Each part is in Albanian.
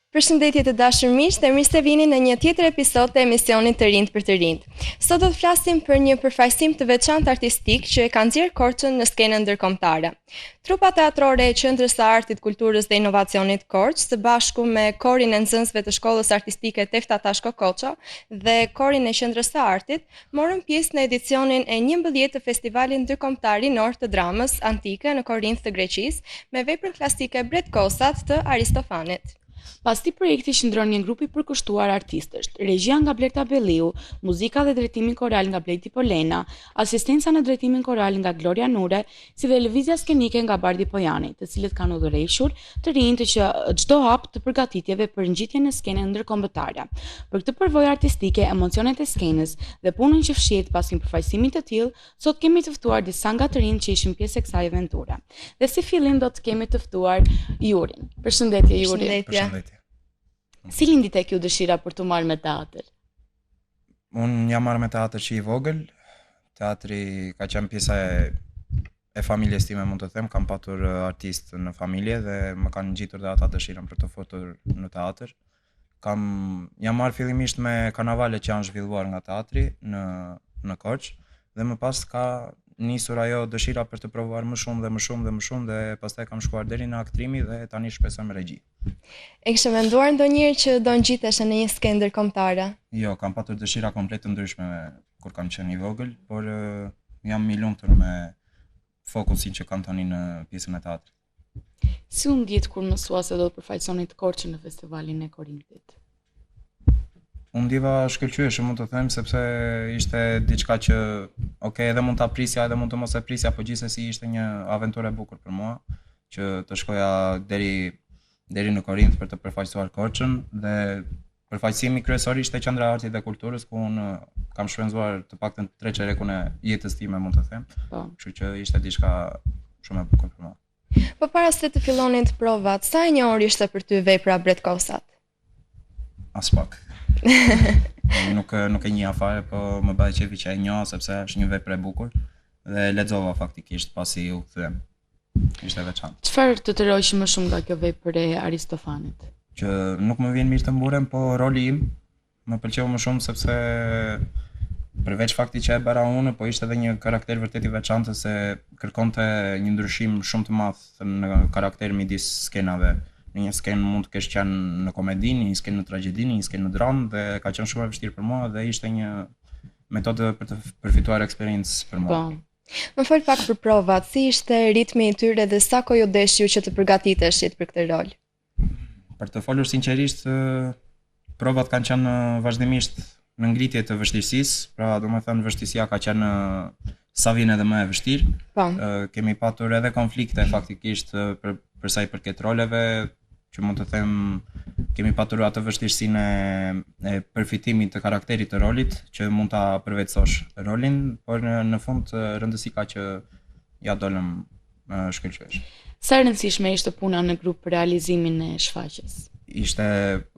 Përshëndetje të dashur miq, dhe mirë se vini në një tjetër episod të emisionit Të rinjt për të rinjt. Sot do të flasim për një përfaqësim të veçantë artistik që e ka nxjerrë Korçën në skenën ndërkombëtare. Trupa teatrore e Qendrës së Artit, Kulturës dhe Inovacionit Korçë, së bashku me Korin e Nxënësve të Shkollës Artistike Tefta Tashko Koço dhe Korin e Qendrës së Artit, morën pjesë në edicionin e 11 të Festivalit Ndërkombëtar Rinor të Dramës Antike në Korinth të Greqisë, me veprën klasike Bretkosat të Aristofanit. Pas këtij projekti qëndron një grup i përkushtuar artistësh, regjia nga Blerta Belliu, muzika dhe drejtimi koral nga Blejti Polena, asistenca në drejtimin koral nga Gloria Nure, si dhe lëvizja skenike nga Bardi Pojani, të cilët kanë udhërhequr të rinjtë që çdo hap të përgatitjeve për ngjitjen në skenën ndërkombëtare. Për këtë përvojë artistike, emocionet e skenës dhe punën që fshihet pas një përfaqësimi të tillë, sot kemi të ftuar disa nga të rinjtë që ishin pjesë e kësaj aventure. Dhe si fillim do të kemi të ftuar Jurin. Përshëndetje Juri. Përshëndetje. Si lindi tek ju dëshira për të marrë me teatr? Unë jam marrë me teatr që i vogël. Teatri ka qenë pjesa e familjes time, mund të them. Kam patur artist në familje dhe më kanë ngjitur dhe ata dëshirën për të futur në teatr. Jam marrë fillimisht me karnavalet që janë zhvilluar nga teatri në Korçë dhe më pas ka nisur ajo dëshira për të provuar më shumë dhe pastaj kam shkuar deri në aktrimi dhe tani shpresoj me regji. E kishe menduar ndonjëherë që do ngjitesh në një skenë ndërkombëtare? Jo, kam patur dëshira komplet të ndryshme kur kam qenë i vogël, por jam i lumtur me fokusin që kam tani në pjesën e teatrit. Si u ndjet kur mësua se do të përfaqësoni të Korçën në festivalin e Korinthit? Unë ndjeva shkëlqyeshëm, mund të them, sepse ishte diçka që, edhe mund ta prisja, edhe mund të mos e prisja, por gjithsesi ishte një aventurë e bukur për mua, që të shkoja deri në Korinth për të përfaqësuar Korçën dhe përfaqësimi kryesor ishte Qendra e Artit dhe Kulturës, ku unë kam shpenzuar të paktën 3 çerekun e jetës time, mund të them. Kështu që ishte diçka shumë e bukur për mua. Po para se të fillonin të provat, sa e njohur ishte për ty vepra Bretkosat? As pak. Nuk e njeh afare, po më bëri qefi që e njoh sepse është një vepër e bukur dhe lexova faktikisht pasi u kthem. Ishte veçantë. Çfarë të roqi më shumë nga kjo vepër e Aristofanit? Që nuk më vjen mirë të mburem, po roli im më pëlqeu më shumë sepse përveç faktit që e bëra unë, po ishte edhe një karakter vërtet i veçantë se kërkonte një ndryshim shumë të madh në karakter midis skenave. Në një skenë mund të kesh qenë në komedi, në një skenë në tragjedi, në një skenë në dramë dhe ka qenë shumë e vështirë për mua dhe ishte një metodë për të përfituar eksperiencë për mua. Më fol pak për provat, si ishte ritmi i tyre dhe sa kohë ju desh ju që të përgatiteshit për këtë rol? Për të folur sinqerisht, provat kanë qenë vazhdimisht në ngritje të vështirësisë, pra domethënë vështirësia ka qenë sa vjen edhe më e vështirë. Kemi patur edhe konflikte faktikisht për sa i përket roleve, që mund të them kemi patur atë vështirësinë e përfitimit të karakterit të rolit, që mund ta përvetësosh rolin, por në fund rëndësi ka që ja dolëm shkëlqyesh. Sa e rëndësishme ishte puna në grup për realizimin e shfaqjes?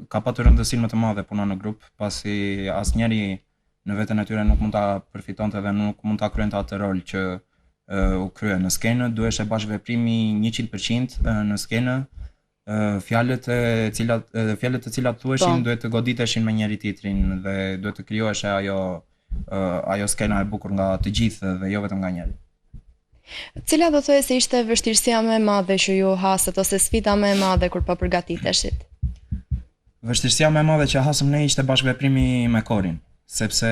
Ka patur rëndësinë më të madhe puna në grup, pasi asnjëri në veten e tyre nuk mund ta përfitonte dhe nuk mund ta kryente atë rol që u krye në skenë, duhej bashkëveprimi 100% në skenë. Fjalët e cilat thuheshin duhet të goditeshin me njëri tjetrin dhe duhet të krijohej ajo skena e bukur nga të gjithë dhe jo vetëm nga njëri. Cila do thojë se ishte vështirësia më e madhe që ju hasët ose sfida më e madhe kur po përgatiteshit? Vështirësia më e madhe që hasëm ne ishte bashkëveprimi me Korin, sepse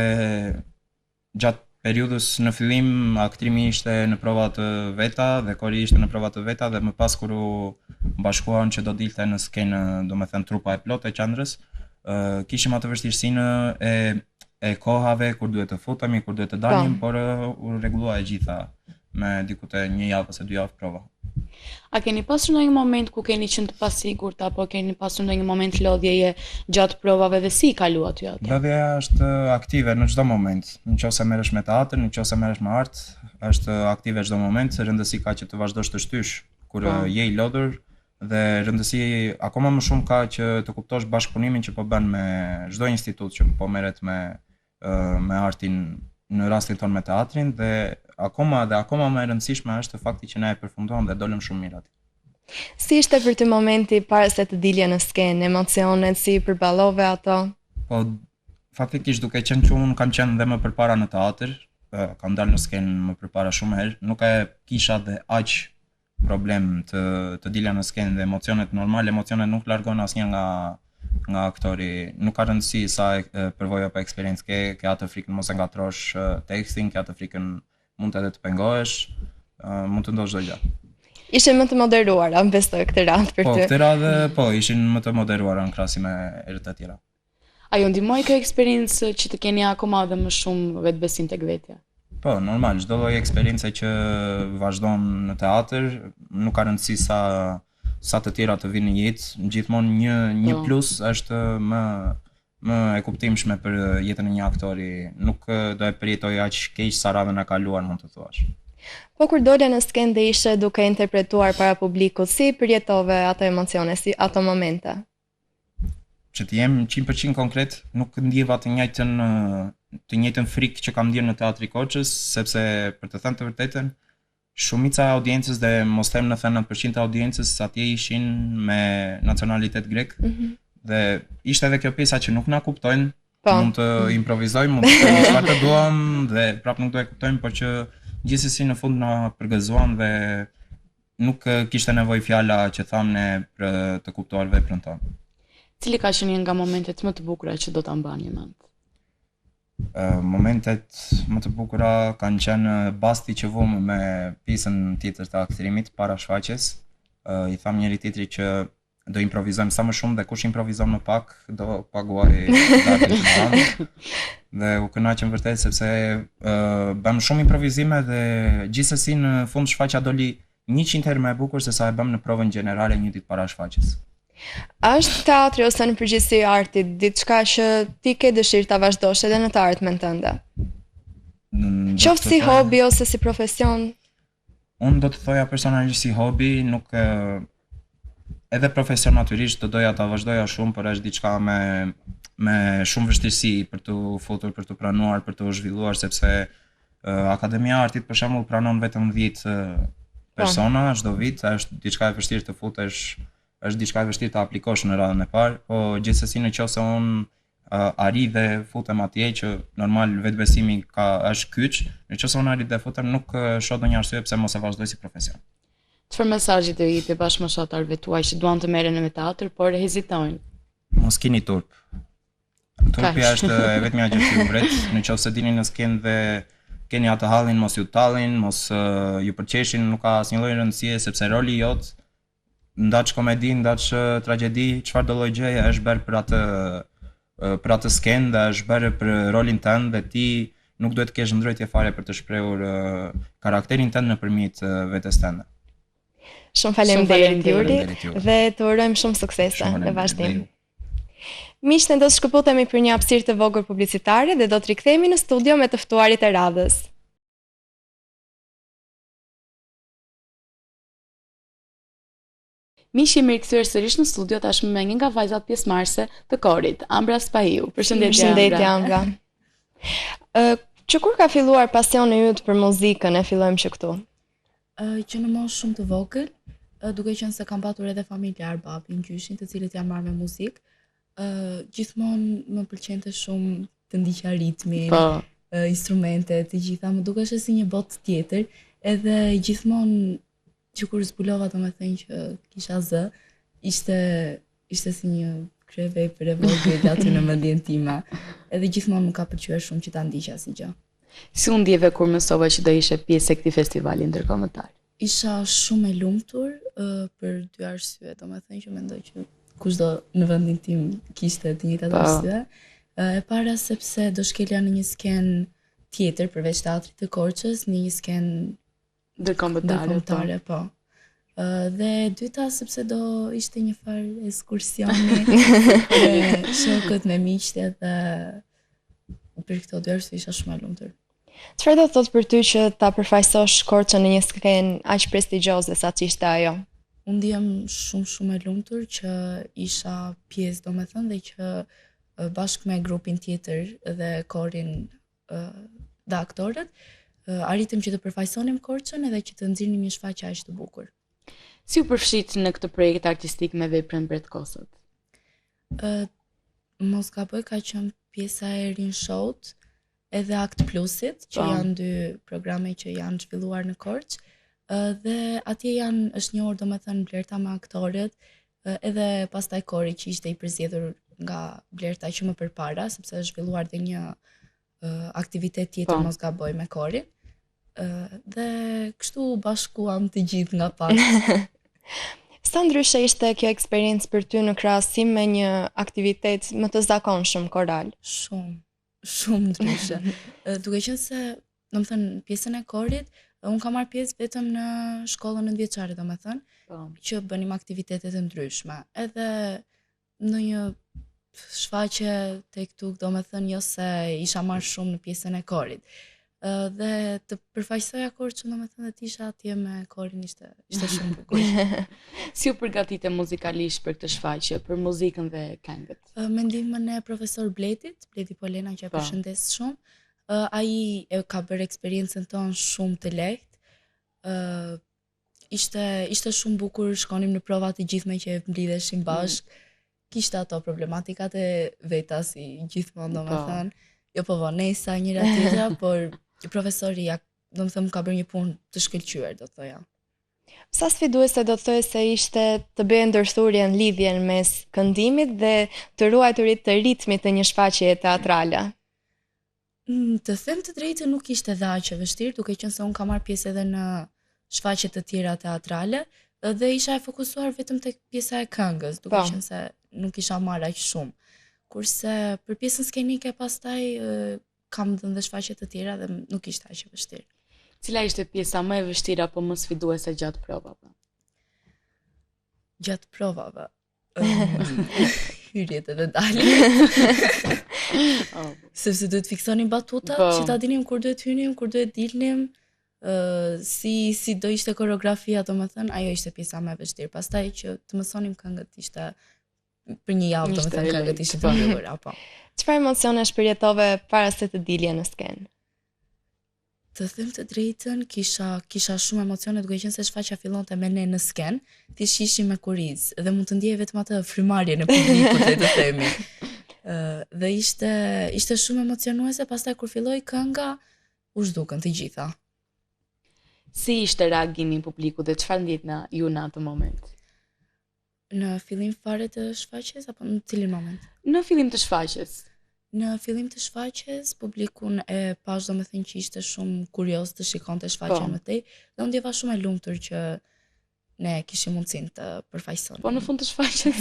gjatë periudhës në fillim aktrimi ishte në prova të veta dhe Kori ishte në prova të veta dhe më pas kur u bashkuan që do dilte në skenë, domethënë trupa e plotë e qendrës, kishim atë vështirësinë e kohave kur duhet të futemi, kur duhet të dalim, por u rregullua e gjitha me diku te 1 javë ose 2 javë prova. A keni pasur ndonjë moment ku keni qenë të pasigurt apo keni pasur ndonjë moment lodhjeje gjatë provave dhe si i kalu aty atë? Lodhja është aktive në çdo moment. Nëse merresh me teatr, nëse merresh me art, është aktive çdo moment, rëndësi ka që të vazhdosh të shtysh kur je i lodhur dhe rëndësi akoma më shumë ka që të kuptosh bashkëpunimin që po bën me çdo institut që po merret me artin, në rastin tonë me teatrin dhe akoma më e rëndësishme është fakti që ne e përfundojmë dhe dolëm shumë mirë aty. Si ishte për ty momenti para se të dilje në skenë, emocionet, si përballove ato? Po, faktikisht duke qenë që unë kam qenë dhe më përpara në teatr, kam dalë në skenë më përpara shumë herë, nuk e kisha dhe aq problem të dilja në skenë dhe emocionet normal, emocionet nuk largon asnjë nga aktori, nuk ka rëndësi sa përvojë apo eksperiencë ke atë frikën mos e ngatrosh tekstin, ke atë frikën mund edhe të pengohesh, mund të ndosh çdo gjë. Ishin më të moderuara, besoj këtë radhë për ty. Po, këtë radhë, ishin më të moderuara në krahasim me herët e tjera. Ajo ndihmoi kjo eksperiencë që të keni akoma dhe më shumë vetbesim tek vetja? Po, normal, çdo lloj eksperience që vazhdon në teatr, nuk ka rëndësi sa të tjera të vinë në jetë, gjithmonë një plus është më e kuptimshme për jetën e një aktori, nuk do e përjetoj aq keq sa radhën e kaluar, mund të thuash. Po kur dole në skenë dhe ishe duke interpretuar para publikut, si përjetove ato emocione, si ato momente? Që të jem 100% konkret, nuk ndjeva të njëjtën frikë që kam ndjerë në Teatri Korçës, sepse për të thënë të vërtetën, shumica e audiencës dhe mos them në 90% e audiencës atje ishin me nacionalitet grek, dhe ishte edhe kjo pjesa që nuk na kuptojnë, mund të improvizojmë, mund të bëjmë çfarë të duam dhe prapë nuk do e kuptojmë, por që gjithsesi në fund na përgëzuan dhe nuk kishte nevojë fjala që thamë për të kuptuar veprën tonë. Cili ka qenë një nga momentet më të bukura që do ta mbani mend? Momentet më të bukura kanë qenë basti që vum me pjesën tjetër të aktrimit para shfaqjes. I tham njëri tjetrit që do improvizojmë sa më shumë dhe kush improvizon më pak do paguaj datin të madh. Dhe u kënaqem vërtet sepse bëm shumë improvizime dhe gjithsesi në fund shfaqja doli 100 herë më e bukur se sa e bëm në provën gjenerale një ditë para shfaqjes. A është teatri ose në përgjithësi arti diçka që ti ke dëshirë ta vazhdosh edhe në të ardhmen tënde? Qoftë si hobi ose si profesion? Unë do të thoja personalisht si hobi, nuk edhe profesion natyrisht do doja ta vazhdoja shumë, por është diçka me shumë vështirësi për të futur, për të pranuar, për të zhvilluar, sepse Akademia e Artit për shembull pranon vetëm 10 persona çdo vit, është diçka e vështirë të futesh, është diçka e vështirë të aplikosh në radhën e parë, po gjithsesi nëse unë arri dhe futem atje që normal vetbesimi është kyç, nëse unë arri dhe futem nuk shoh ndonjë arsye pse mos e vazhdoj si profesion. Çfarë mesazhi do i jepje bashkëmoshatarëve tuaj që duan të merren me teatr, por hezitojnë? Mos keni turp. Turpi është e vetmja gjë që ju vret, nëse dini në skenë dhe keni atë hallin, mos ju tallin, mos ju përqeshin, nuk ka asnjë lloj rëndësie sepse roli jot ndaç komedi, ndaç tragjedi, çfarë do lloj gjëje është bërë për atë skenë dhe është bërë për rolin tënd dhe ti nuk duhet të kesh ndërtje fare për të shprehur karakterin tënd nëpërmjet vetes tënde. Shumë faleminderit Juri dhe të urojmë shumë suksese në vazhdim. Miqtë, do të shkëputemi për një hapësirë të vogël publicitare dhe do të rikthehemi në studio me të ftuarit e radhës. Miqi mirë kthyer sërish në studio tashmë me një nga vajzat pjesëmarrëse të korit, Ambra Spahiu. Përshëndetje Ambra. Që kur ka filluar pasioni yt për muzikën, e fillojmë që këtu? Që në moshë shumë të vogël, duke qenë se kam patur edhe familjar, babin, gjyshin, të cilët janë marrë me muzikë, gjithmonë më pëlqente shumë të ndiqja ritmin, instrumentet, të gjitha, më dukeshte si një botë tjetër, edhe gjithmonë që kur zbulova domethënë që kisha zë, ishte si një krevepër e vogël aty në mendjen time, edhe gjithmonë më ka pëlqyer shumë që ta ndiqja si gjë. Si u ndjeve kur mësova që do ishe pjesë e këtij festivali ndërkombëtar? Isha shumë e lumtur për dy arsye, domethënë që mendoj që kushdo në vendin tim kishte të njëjtat arsye. E para sepse do shkelja në një skenë tjetër përveç teatrit të Korçës, në një skenë ndërkombëtare, po. Dhe dyta sepse do ishte një farë ekskursioni me shokët, me miqtë dhe për këto dy arsye isha shumë e lumtur. Çfarë do të thotë për ty që ta përfaqësosh Korçën në një skenë aq prestigjioze sa që ishte ajo? Unë ndihem shumë e lumtur që isha pjesë, domethënë, dhe që bashkë me grupin tjetër dhe korin dhe aktorët, arritëm që të përfaqësonim Korçën edhe që të nxirnim një shfaqje aq të bukur. Si u përfshit në këtë projekt artistik me veprën Bretkosët? Mos gaboj ka qenë pjesa e Rin Show-t edhe Akt Plusit, që janë 2 programe që janë zhvilluar në Korçë, dhe atje është njohur domethënë Blerta me aktorët, edhe pastaj Kori që ishte i përzgjedhur nga Blerta që më përpara, sepse është zhvilluar dhe një aktivitet tjetër mos gaboj me Korin. Dhe kështu bashkuam të gjithë nga pak. Sa ndryshe ishte kjo eksperiencë për ty në krahasim me një aktivitet më të zakonshëm koral? Shumë ndryshe. Duke qenë se, domethënë, pjesën e Korit, unë kam marrë pjesë vetëm në shkollën nëntëvjeçare, domethënë, që bënim aktivitete të ndryshme. Edhe ndonjë shfaqje tek tuk, domethënë, jo se isha marrë shumë në pjesën e Korit. Dhe të përfaqësoja Korçën, domethënë, dhe të isha atje me Korin ishte shumë bukur. Si u përgatite muzikalisht për këtë shfaqje, për muzikën dhe këngët? Me ndihmën e profesor Bledi Polena, që e përshëndes shumë. Ai ka bërë eksperiencën tonë shumë të lehtë. Ishte shumë bukur, shkonim në prova të gjithme që e mblidheshim bashkë. Kishte ato problematikat e veta si gjithmonë, domethënë. Jo po vonesa njëra tjetra, por profesori domethënë ka bërë një punë të shkëlqyer, do të thoja. Sa sfiduese do të thojë se ishte të bëjë ndërthurjen lidhjen mes këndimit dhe të ruajturit të ritmit të një shfaqjeje teatrale? Të them të drejtën, nuk ishte dhe aq e vështirë, duke qenë se unë kam marrë pjesë edhe në shfaqje të tjera teatrale dhe isha e fokusuar vetëm tek pjesa e këngës, duke qenë se nuk isha marrë aq shumë. Kurse për pjesën skenike pastaj kam dhënë dhe shfaqje të tjera dhe nuk ishte aq e vështirë. Cila ishte pjesa më e vështirë apo më sfiduese gjatë provave? Gjatë provave. Hyrjet edhe daljet. Sepse duhet fiksonim batutat, që ta dinim kur duhet hynim, kur duhet dilnim, si do ishte koreografia, domethënë, ajo ishte pjesa më e vështirë. Pastaj që të mësonim këngët ishte për një javë, domethënë këngët ishte të mbyllura, po. Çfarë emocionesh përjetove para se të dilje në skenë? Të them të drejtën, kisha shumë emocione, duke qenë se shfaqja fillonte me ne në skenë, thjesht ishim me kuriz dhe mund të ndjej vetëm atë frymarrjen e publikut, le të themi. Dhe ishte shumë emocionuese, pastaj kur filloi kënga, u zhdukën të gjitha. Si ishte reagimi i publikut dhe çfarë ndjeni ju në atë moment? Në fillim fare të shfaqjes apo në cilin moment? Në fillim të shfaqjes. Në fillim të shfaqjes, publikun e pash domethënë që ishte shumë kurioz të shikonte shfaqjen më tej, dhe unë ndjeva shumë e lumtur që ne kishim mundësinë të përfaqësonim. Po në fund të shfaqjes.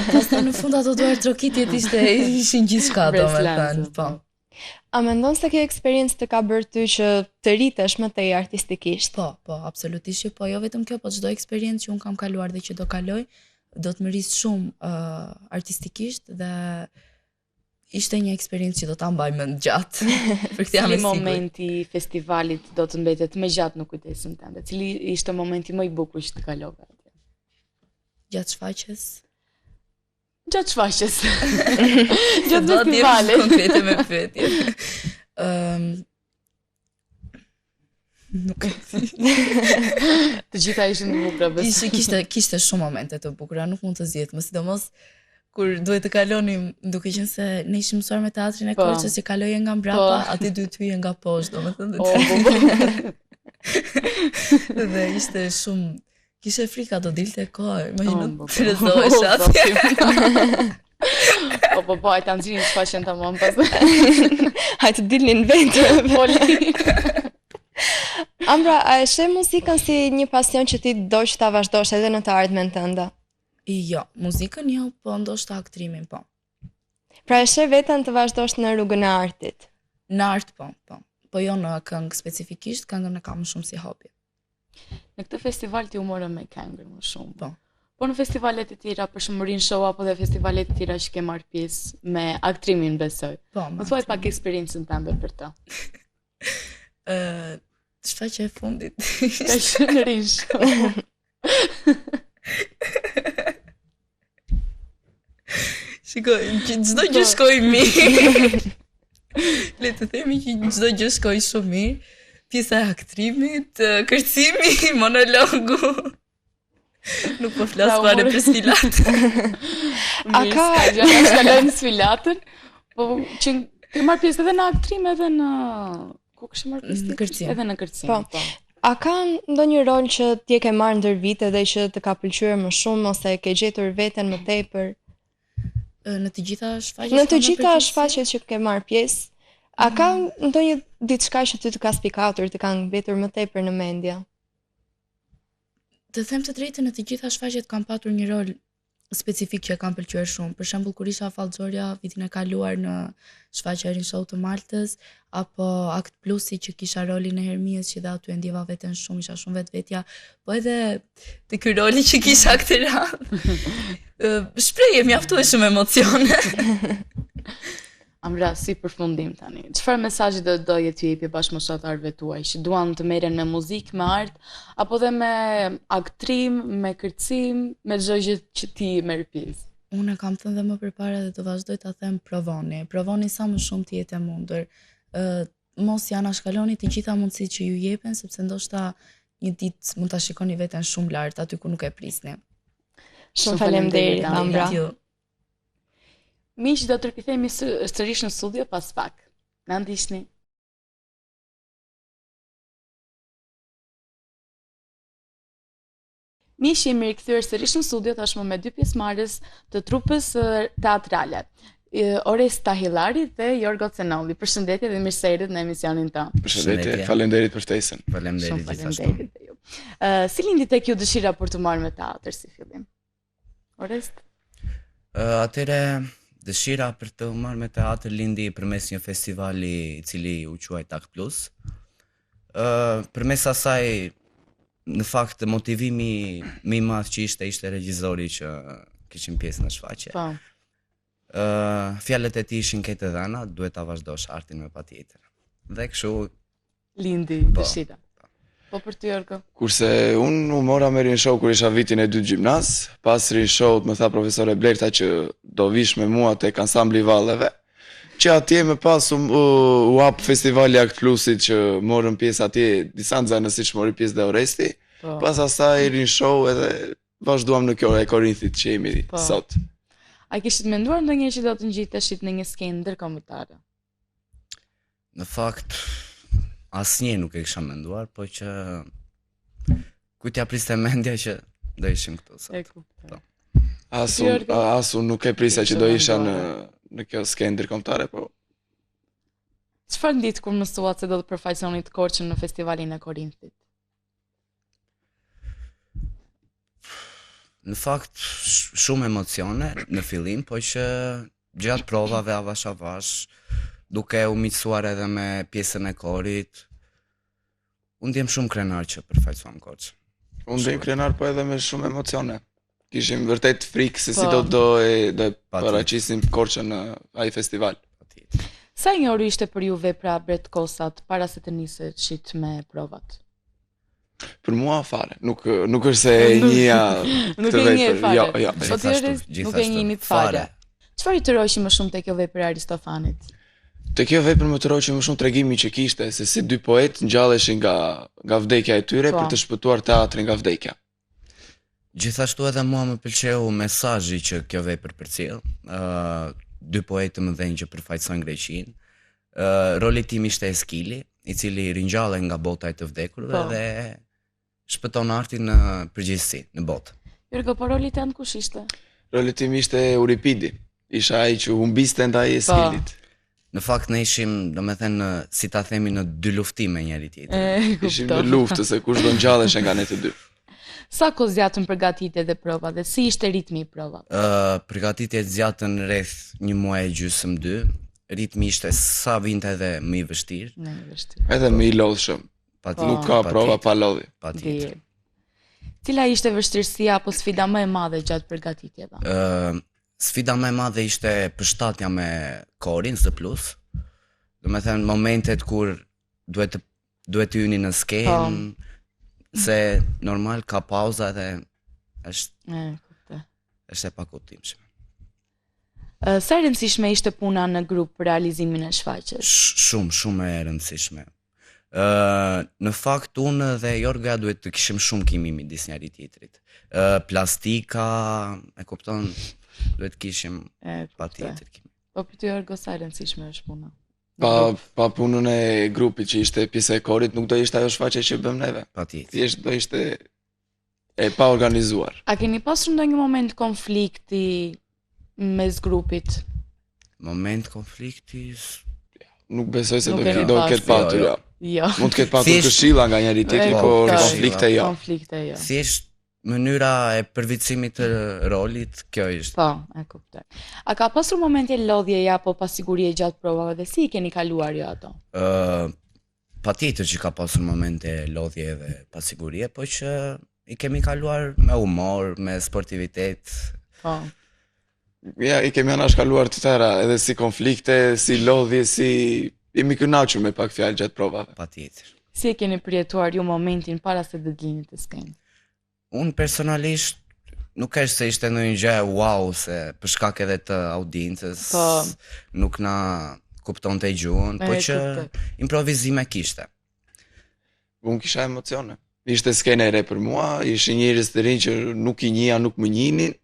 Pastaj në fund ato duar trokitjet ishin gjithçka domethënë, po. A mendon se kjo eksperiencë të ka bërë ty që të rritesh më tej artistikisht? Po, absolutisht që po, jo vetëm kjo, po çdo eksperiencë që unë kam kaluar dhe që do kaloj, do të më rrisë shumë artistikisht dhe ishte një eksperiencë që do ta mbaj mend gjatë. Për këtë jam e sigurt. Cili momenti i festivalit do të mbetet më gjatë në kujdesin tënde? Cili ishte momenti më i bukur që të kalove atje? Gjatë shfaqjes. Gjatë shfaqjes. Gjatë festivalit. Konkrete me pyetje. Nuk. Të gjitha ishin të bukura besoj. Kishte shumë momente të bukura, nuk mund të zgjedh, më sidomos kur duhet të kalonim, duke qenë se ne ishim mësuar me teatrin e Korçës, që kaloje nga mbrapa, aty duhet hyje nga poshtë, domethënë. Dhe ishte shumë, kishe frika do dilte kohë, imagjino të rrezohesh atje. Po, hajtë anëzirin shfaqen tamam pas. Hajtë dilnin vetë. Ambra, a e sheh muzikën si një pasion që ti do që ta vazhdosh edhe në të ardhmen tënde? Jo, muzikën jo, po ndoshta aktrimin, po. Pra e sheh veten të vazhdosh në rrugën e artit? Në art, po. Po jo në këngë specifikisht, këngën e kam shumë si hobi. Në këtë festival ti u morë me këngë më shumë. Po. Po në festivalet e tjera, për shembull Rin Show apo dhe festivalet e tjera që ke marrë pjesë me aktrimin, besoj. Po. Më thuaj pak eksperiencën tënde për të. Shfaqja e fundit. Ka qenë Rin Show. Shikoj, çdo gjë shkoi mirë. Le të themi që çdo gjë shkoi shumë mirë. Pjesa e aktrimit, kërcimi, monologu. Nuk po flas fare për sfilat. A ka gjëra kalojnë sfilatën, po që ke marrë pjesë edhe në aktrim edhe në ku kishë marrë pjesë? Në kërcim. Edhe në kërcim. Po. A ka ndonjë rol që ti e ke marrë ndër vite dhe që të ka pëlqyer më shumë ose ke gjetur veten më tepër? Në të gjitha shfaqjet. Në të gjitha shfaqjet që ke marrë pjesë, a ka ndonjë diçka që ty të ka spikatur, të ka mbetur më tepër në mendje? Të them të drejtën, në të gjitha shfaqjet kam patur një rol specifik që e kam pëlqyer shumë. Për shembull kur isha Fallxorja vitin e kaluar në shfaqja Rin Show të Maltës, apo Akt Plusi që kisha rolin e Hermiës që dhe aty e ndjeva veten shumë, isha shumë vetvetja, po edhe te ky roli që kisha këtë radhë. Shprehje mjaftueshëm emocione. Amra, si përfundim tani, çfarë mesazhi do doje t'ju jepje bashkëmoshatarëve tuaj që duan të merren me muzikë, me art, apo dhe me aktrim, me kërcim, me çdo gjë që ti merr pjesë? Unë kam thënë dhe më përpara dhe do vazhdoj ta them, provoni sa më shumë të jetë e mundur. Mos ja anashkaloni të gjitha mundësitë që ju jepen, sepse ndoshta një ditë mund ta shikoni veten shumë lart aty ku nuk e prisni. Shumë faleminderit, Ambra. Miq, do të rikthehemi sërish në studio pas pak. Na ndiqni. Miq, jemi rikthyer sërish në studio tashmë me dy pjesëmarrës të trupës teatrale. Oresta Hillari dhe Jorgo Cenolli. Përshëndetje dhe mirë se erdhët në emisionin tonë. Përshëndetje, faleminderit për ftesën. Faleminderit gjithashtu. Si lindi tek ju dëshira për të marrë me teatr si fillim? Orest? Atëre dëshira për të marrë me teatr lindi përmes një festivali i cili u quaj Akt Plus. Përmes asaj, në fakt, motivimi më i madh që ishte regjizori që kishim pjesë në shfaqje. Po. Fjalët e tij ishin këtë dhëna, duhet ta vazhdosh artin me patjetër. Dhe kështu lindi dëshira. Po për ty, Jorgo? Kurse unë u mora me Rin Show kur isha vitin e 2 gjimnaz, pas Rin Show më tha profesore Blerta që do vish me mua tek ansambli Valleve, që atje më pas u hap festivali Akt Plusit që morën pjesë atje disa nxënës siç mori pjesë dhe Oresti. Pas asaj Rin Show edhe vazhduam në kjo e Korinthit që jemi sot. A kishit menduar ndonjëherë që do të ngjiteshit në një skenë ndërkombëtare? Në fakt, asnjë nuk e kisha menduar, po që ku t'ja priste mendja që do ishim këtu sot. E kuptoj. Asu nuk e prisja që do isha në kjo skenë ndërkombëtare, po. Çfarë ndit kur mësuat se do të përfaqësonit Korçën në festivalin e Korinthit? Në fakt, shumë emocione në fillim, po që gjatë provave avash, duke u miqësuar edhe me pjesën e korit, unë ndjem shumë krenar që përfaqësojmë Korçën. Unë ndjem krenar, po edhe me shumë emocione. Kishim vërtet frikë se si do e paraqisim Korçën në ai festival. Sa e njohur ishte për ju vepra Bret Kosat para se të niseshit me provat? Për mua fare, nuk është se e njëja këtë vepër. Jo. Po ti nuk e njihni fare. Çfarë i tërhoqi më shumë te kjo vepër e Aristofanit? Te kjo vepër më tërhoqi më shumë tregimi që kishte se si dy poet ngjalleshin nga vdekja e tyre për të shpëtuar teatrin nga vdekja. Gjithashtu edhe mua më pëlqeu mesazhi që kjo vepër përcjell. Dy poetë të mëdhenj që përfaqësojnë Greqinë. Roli tim ishte Eskili, i cili ringjallet nga bota e të vdekurve dhe shpëton artin në përgjithësi në botë. Jorgo, po roli tënd kush ishte? Roli tim ishte Euripidi. Isha ai që humbiste ndaj Eskilit. Në fakt ne ishim, domethënë, si ta themi, në dy luftime njëri tjetrit. Ishim në luftë se kush do ngjalleshe nga ne të dy. Sa kohë zjatën përgatitjet dhe provat dhe si ishte ritmi i provave? Përgatitjet zjatën rreth 1 muaj e gjysmë 2. Ritmi ishte sa vinte edhe më i vështirë. Edhe më i lodhshëm. Nuk ka prova pa lodhje. Patjetër. Cila ishte vështirësia apo sfida më e madhe gjatë përgatitjeve? Sfida më e madhe ishte përshtatja me korin së plus. Domethënë momentet kur duhet të hyni në skenë, se normal ka pauza dhe është e pakuptimshme. Sa e rëndësishme ishte puna në grup për realizimin e shfaqjes? Shumë e rëndësishme. Në fakt unë dhe Jorga duhet të kishim shumë kimi midis njëri tjetrit. Plastika, e kupton, duhet kishim patjetër kimi. Po për ty Jorgo sa e rëndësishme është puna? Pa punën e grupit që ishte pjesë e korit, nuk do ishte ajo shfaqje që bëm neve. Patjetër. Thjesht do ishte e pa organizuar. A keni pasur ndonjë moment konflikti mes grupit? Moment konflikti... Nuk besoj se Nuk do keni ketë patur, ja. Jo. Mund të ketë patur këshilla nga njëri tjetri, por konflikte jo. Konflikte jo. Thjesht mënyra e përvicimit të rolit, kjo ishte. Po, e kuptoj. A ka pasur momente lodhjeja apo pasigurie gjatë provave dhe si i keni kaluar jo ato? Patjetër që ka pasur momente lodhje dhe pasigurie, po që i kemi kaluar me humor, me sportivitet. Po. Ja, i kemi anashkaluar të tëra, edhe si konflikte, si lodhje, si... Imi kënaqur me pak fjalë gjatë provave. Patjetër. Si e keni përjetuar ju momentin para se deadline-it të skenit? Unë personalisht nuk është se ishte ndonjë gjë wow se për shkak edhe të audiencës nuk na kuptonte gjuhën, po që improvizime kishte. Unë kisha emocione. Ishte skena e re për mua, ishin njerëz të rinj që nuk i njihja, nuk më njihnin.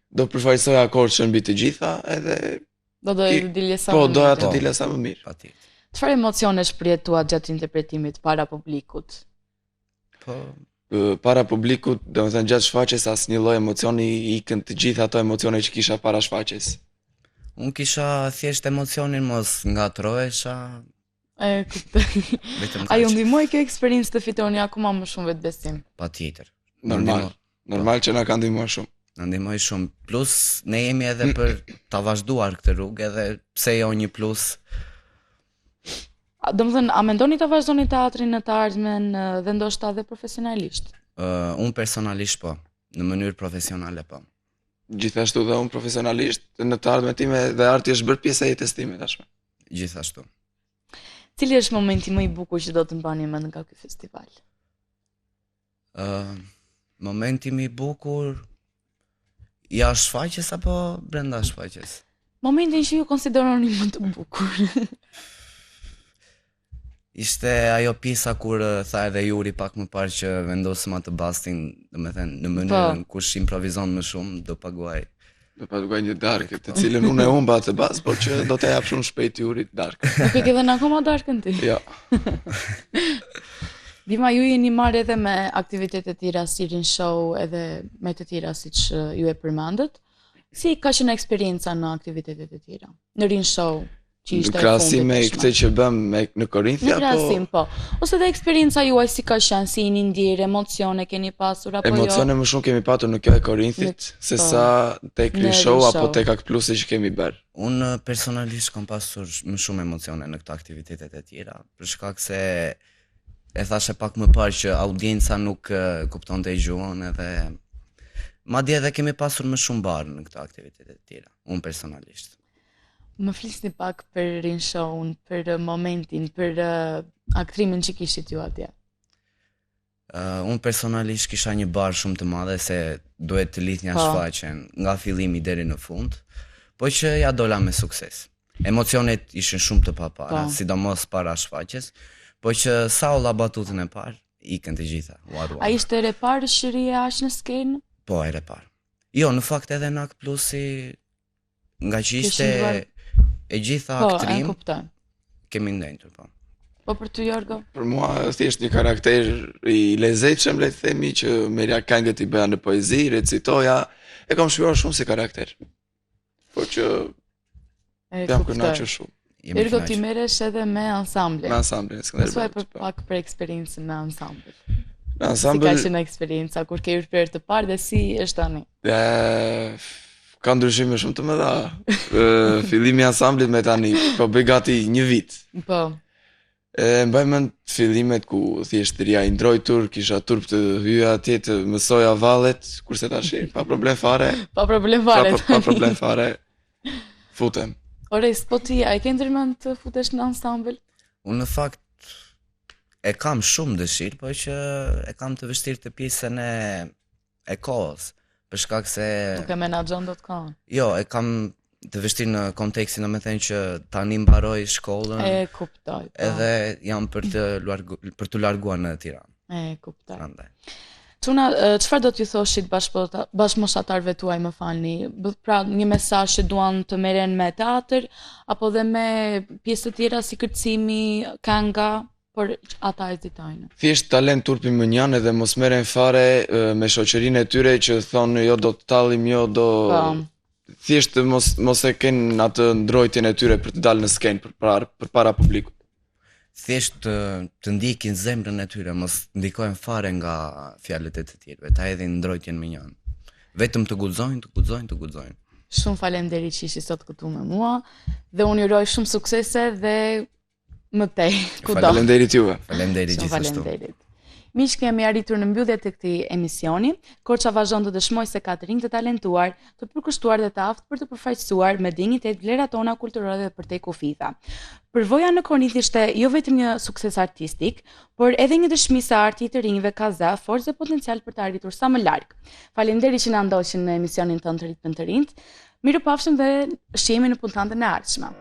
Do përfaqësoja akordshën mbi të gjitha edhe do të dilje sa më mirë. Po, doja të dilje sa më mirë. Patjetër. Çfarë emocionesh përjetuat gjatë interpretimit para publikut? Po, para publikut, domethënë gjatë shfaqjes asnjë lloj emocioni, ikën të gjitha ato emocione që kisha para shfaqjes. Unë kisha thjesht emocionin mos ngatrohesha. E kuptoj. A ju ndihmoi kjo eksperiencë të fitoni akoma më shumë vetbesim? Patjetër. Normal që na ka ndihmuar shumë. Në ndihmoj shumë, plus ne jemi edhe për ta vazhduar këtë rrugë edhe pse jo një plus. Domethënë, a mendoni ta vazhdoni teatrin në të ardhmen dhe ndoshta edhe profesionalisht? Unë personalisht po, në mënyrë profesionale po. Gjithashtu dhe unë profesionalisht, në të ardhmen time dhe arti është bërë pjesë e jetës time tashmë. Gjithashtu. Cili është momenti më i bukur që do të mbani mend nga ky festival? Momenti më i bukur jashtë shfaqjes apo brenda shfaqjes? Momentin që ju konsideroni më të bukur. Ishte ajo pjesa kur tha edhe Juri pak më parë që vendosëm atë bastin, domethënë në mënyrën kush improvizon më shumë do paguaj. Do paguaj një darkë, të cilën unë e humba atë bas, por që do të jap shumë shpejt Jurit darkë. Nuk e ke dhënë akoma darkën ti? Jo. Dima, ju jeni marrë edhe me aktivitete tjera si Rin Show edhe me të tjera siç ju e përmendët. Si ka qenë eksperjenca në aktivitetet e tjera? Në Rin Show, që ishte në krahasim me këtë që bëm në Korinthia, po. Në krahasim, po. Ose dhe eksperjenca juaj si ka qenë, si jeni ndjerë, emocione keni pasur apo jo? Emocione më shumë kemi patur në kjo e Korinthit, se sa tek Rin Show apo tek Akt Plusi që kemi bërë. Unë personalisht kam pasur më shumë emocione në këto aktivitetet e tjera, për shkak se e thashe pak më parë që audienca nuk kuptonte gjuhën edhe madje edhe kemi pasur më shumë barë në këto aktivitete të tjera, unë personalisht. Më flisni pak për Rin Show-un, për momentin, për aktrimin që kishit ju atje. Unë personalisht kisha një barë shumë të madhe se duhet të lidh një shfaqjen nga fillimi deri në fund, po që ja dola me sukses. Emocionet ishin shumë të papara, sidomos para shfaqjes, po që sa olla batutën e parë, ikën të gjitha. A ishte re parë shëria aq në skenë? Po, e re parë. Jo, në fakt edhe në Akt Plusi, nga që ishte e gjitha aktrim, kemi ndenjtur, po. Po për ty, Jorgo? Për mua, thjesht një karakter i lezetshëm, le të themi, që merja këngët i bëja në poezi, recitoja, e kam shpjeguar shumë si karakter. Po që jam kënaqur shumë. Jorgo, ti merresh edhe me ansamblin. Me ansamblin, Mësoj pak për eksperiencën me ansamblin. Me ansamblin. Si ka qenë eksperienca kur ke hyrë për të parë dhe si është tani? Ka ndryshime shumë të mëdha. Fillimi i ansamblit me tani, po bëj gati një vit. Po. Mbaj mend fillimet ku thjesht ria i ndrojtur, kisha turp të hyja atje të mësoja vallet, kurse tash pa problem fare. Pa problem fare. Pa problem fare. Futem. Ore, po ti, a e ke ndërmend të futesh në ansambël? Unë në fakt e kam shumë dëshirë, po që e kam të vështirë të pjesën e kohës, për shkak se... Nuk e menaxhon dot kohën? Jo, e kam të vështirë në kontekstin, domethënë që tani mbaroj shkollën. E kuptoj. Edhe jam për të larguar në Tiranë. E kuptoj. Prandaj. Çuna, çfarë do t'ju thoshit bashkëmoshatarëve tuaj, më falni? Pra, një mesazh që duan të merren me teatr apo dhe me pjesë të tjera si kërcimi, kënga, por ata hezitojnë. Thjesht talent turpi më njanë edhe mos merren fare me shoqërinë e tyre që thonë jo do të tallim, jo do... Thjesht mos e kenë atë ndrojtjen e tyre për të dalë në skenë përpara publikut. Thjesht të ndjekin zemrën e tyre, mos ndikojnë fare nga fjalët e të tjerëve, ta hedhin ndrojtjen me njanë. Vetëm të guxojnë. Shumë faleminderit që ishi sot këtu me mua dhe unë ju uroj shumë suksese dhe më tej kudo. Faleminderit juve. Faleminderit gjithashtu. Miq, kemi arritur në mbyllje të këtij emisioni. Korça vazhdon të dëshmoj se ka të rinj të talentuar, të përkushtuar dhe të aftë për të përfaqësuar me dinjitet vlerat tona kulturore dhe përtej kufitha. Përvoja në Kornith ishte jo vetëm një sukses artistik, por edhe një dëshmi se arti i të rinjve ka zë, forcë dhe potencial për të arritur sa më larg. Faleminderit që na ndoqën në emisionin tonë të ritëm të rinjt. Mirupafshim dhe shihemi në punëtantën e ardhshme.